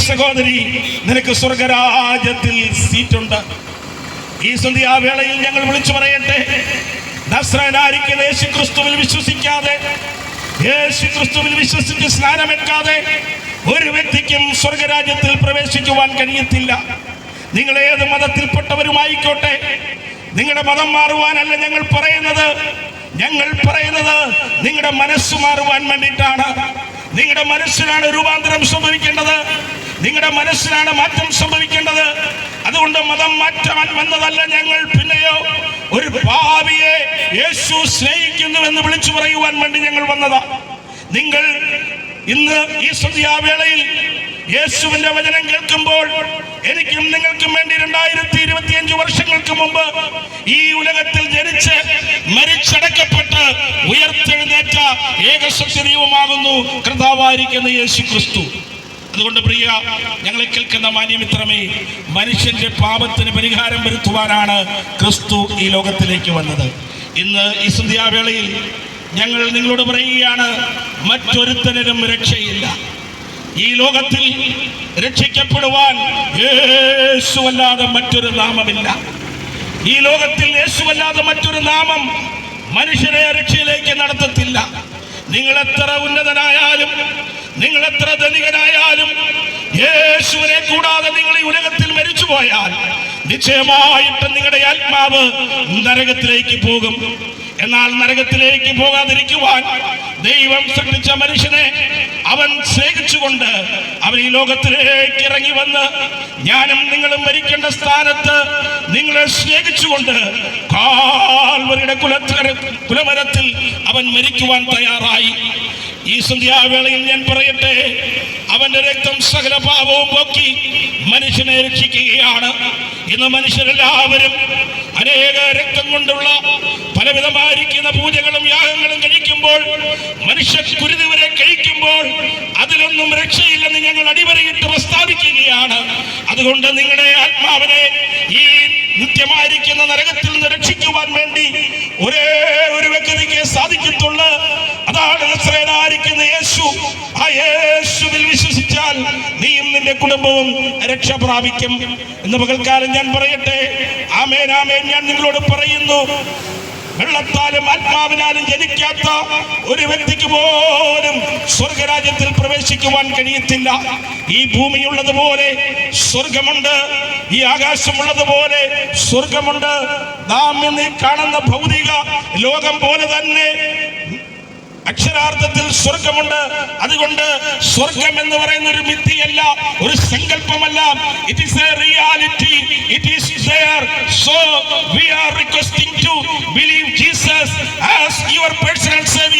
സഹോദരി, നിനക്ക് സ്വർഗരാജ്യത്തിൽ സീറ്റുണ്ട്. ഈ സന്ധ്യാവേളയിൽ ഞങ്ങൾ വിളിച്ചു പറയട്ടെ, നസ്രായനായിരിക്കുന്ന യേശുക്രിസ്തുവിൽ വിശ്വസിക്കാതെ, യേശുക്രിസ്തുവിൽ വിശ്വസിച്ച് സ്നാനമേൽക്കാതെ ഒരു വ്യക്തിക്കും സ്വർഗരാജ്യത്തിൽ പ്രവേശിക്കുവാൻ കഴിയത്തില്ല. നിങ്ങൾ ഏത് മതത്തിൽപ്പെട്ടവരുമായിക്കോട്ടെ, നിങ്ങളുടെ മതം മാറുവാനല്ല ഞങ്ങൾ പറയുന്നത്. നിങ്ങളുടെ മനസ്സ് മാറുവാൻ വേണ്ടിയിട്ടാണ്. നിങ്ങളുടെ മനസ്സിലാണ് രൂപാന്തരം സംഭവിക്കേണ്ടത്. നിങ്ങളുടെ മനസ്സിലാണ് മാറ്റം സംഭവിക്കേണ്ടത്. അതുകൊണ്ട് മതം മാറ്റാൻ വന്നതല്ല ഞങ്ങൾ. പിന്നെയോ ഒരു പാപിയെ യേശു സ്നേഹിക്കുന്നുവെന്ന് വിളിച്ചു പറയുവാൻ വേണ്ടി ഞങ്ങൾ വന്നതാ. നിങ്ങൾ ഇന്ന് ഈ സന്ധ്യാവേളയിൽ യേശുവിന്റെ വചനം കേൾക്കുമ്പോൾ എനിക്കും നിങ്ങൾക്കും വേണ്ടി 2025 വർഷങ്ങൾക്ക് മുമ്പ് ഈ ഉലകത്തിൽ ജനിച്ച് മരിച്ചടക്കപ്പെട്ട് ഉയർത്തെഴുന്നേറ്റ ഏകസത്യ ദൈവമാകുന്നു കർത്താവായിരിക്കുന്ന യേശു ക്രിസ്തു. അതുകൊണ്ട് പ്രിയ, ഞങ്ങളെ കേൾക്കുന്ന മാന്യമിത്രമേ, മനുഷ്യന്റെ പാപത്തിന് പരിഹാരം വരുത്തുവാനാണ് ക്രിസ്തു ഈ ലോകത്തിലേക്ക് വന്നത്. ഇന്ന് ഈ സന്ധ്യാവേളയിൽ ഞങ്ങൾ നിങ്ങളോട് പറയുകയാണ്, മറ്റൊരുത്തനും രക്ഷയില്ല. ഈ ലോകത്തിൽ രക്ഷിക്കപ്പെടുവാൻ യേശുവല്ലാതെ മറ്റൊരു നാമമില്ല. ഈ ലോകത്തിൽ യേശുവല്ലാതെ മറ്റൊരു നാമം മനുഷ്യനെ രക്ഷയിലേക്ക് നടത്തത്തില്ല. നിങ്ങൾ എത്ര ഉന്നതനായാലും, നിങ്ങൾ എത്ര ധനികനായാലും, യേശുവിനെ കൂടാതെ നിങ്ങൾ ഈ ഉലകത്തിൽ മരിച്ചുപോയാൽ നിശ്ചയമായിട്ടും നിങ്ങളുടെ ആത്മാവ് നരകത്തിലേക്ക് പോകും. എന്നാൽ നരകത്തിലേക്ക് പോകാതിരിക്കുവാൻ ദൈവം സൃഷ്ടിച്ച മനുഷ്യനെ അവൻ സ്നേഹിച്ചുകൊണ്ട് അവൻ ഈ ലോകത്തിലേക്ക് ഇറങ്ങി വന്ന് ഞാനും നിങ്ങളും മരിക്കേണ്ട സ്ഥാനത്ത് നിങ്ങളെ സ്നേഹിച്ചുകൊണ്ട് കാൽവരിയുടെ കുലമരത്തിൽ അവൻ മരിക്കുവാൻ തയ്യാറായി. ഈ സന്ധ്യാവേളയിൽ ഞാൻ പറയട്ടെ, അവന്റെ രക്തം സകല പാപവും പോക്കി മനുഷ്യനെ രക്ഷിക്കുകയാണ്. ഇന്ന് മനുഷ്യരെല്ലാവരും അനേക രക്തം കൊണ്ടുള്ള പലവിധമായിരിക്കുന്ന പൂജകളും യാഗങ്ങളും കഴിക്കുമ്പോൾ, മനുഷ്യക്കുരുതി വരെ കഴിക്കുമ്പോൾ അതിലൊന്നും രക്ഷയില്ലെന്ന് ഞങ്ങൾ അടിവരയിട്ട് പ്രസ്താവിക്കുകയാണ്. അതുകൊണ്ട് നിങ്ങളുടെ ആത്മാവിനെ ഈ നിത്യമായിരിക്കുന്ന നരകത്തിൽ നിന്ന് രക്ഷിക്കുവാൻ വേണ്ടി ഒരേ ഒരു വ്യക്തിക്ക് സാധിക്കത്തുള്ളൂ. അതാണ് നസ്രായനായിരിക്കുന്ന യേശു. ആ യേശുവിൽ വിശ്വസിച്ചാൽ നീയും നിന്റെ കുടുംബവും രക്ഷ പ്രാപിക്കും. ഇന്ന് പകൽക്കാലം ഞാൻ പറയട്ടെ, ആമേൻ ആമേൻ. ഞാൻ നിങ്ങളോട് പറയുന്നു, വെള്ളത്താലും ആത്മാവിനാലും ജനിക്കാത്ത ഒരു വ്യക്തിക്ക് പോലും സ്വർഗരാജ്യത്തിൽ പ്രവേശിക്കുവാൻ കഴിയത്തില്ല. ഈ ഭൂമിയുള്ളതുപോലെ സ്വർഗമുണ്ട്, ഈ ആകാശമുള്ളതുപോലെ സ്വർഗമുണ്ട്. നാം ഇന്ന് കാണുന്ന ഭൗതിക ലോകം പോലെ തന്നെ അക്ഷരാർത്ഥത്തിൽ സ്വർഗമുണ്ട്. അതുകൊണ്ട് സ്വർഗം എന്ന് പറയുന്ന ഒരു മിഥ്യയല്ല, ഒരു സങ്കല്പമല്ല. It is a reality. It is there. So we are requesting to believe Jesus as your personal savior.